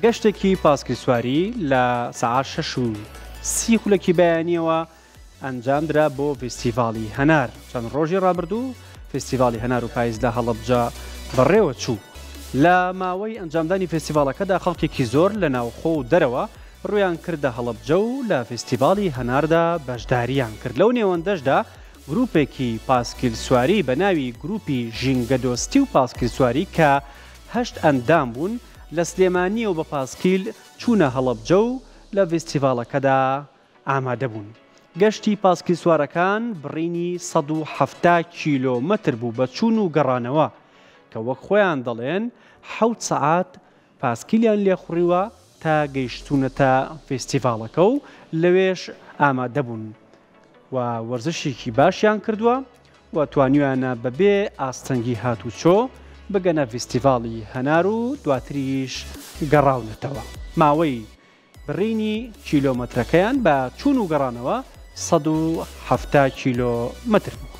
گەشتێکی پاسکی سواری لە سەعات 6:30 خولەکی بەیانیەوە ئەنجامدرا بۆ فستیڤاڵی هەنار. چەند ڕۆژی ڕابردوو فستیڤاڵی هەنار و پاییز لە هەڵەبجە بەڕێوە چوو. لە ماوەی ئەنجامدانی فستیڤاڵەکەدا خەڵکێکی زۆر لە ناوخۆ و دەرەوە ڕویان کردە هەڵەبجە و لە فستیڤاڵی هەناردا بەشداریان کرد. لەو نێوەندەشدا گروپێکی پاسکیل سواری بە ناوی گروپی ژینگە دۆستی و پاسکیل سواری کە 8 ئەندام بوون لە سلێمانی و بە پاسکیل چوونە هەڵەبجە و لە فستیڤاڵەکەدا ئامادە بوون. گەشتی پاسکیل سوارەکان بڕینی 170 کیلۆمەتر بوو بە چوون و گەڕانەوە کە وەک خۆیان دەڵێن 7 سەعات پاسکیلیان لێخوڕیوە تا گەیشتونەتە فستیڤاڵەکە و لەوێش ئامادە بوون و وەرزشێکی باشیان کردووە و توانیویانە بەبێ ئاستەنگی هاتوچۆ بگەنە فستیڤاڵی هەنار و دواتریش گەڕاونەتەوە. ماوەی بڕینی کیلۆمەترەکەیان بە چوون و گەڕانەوە 170 کیلۆمەتر بوو.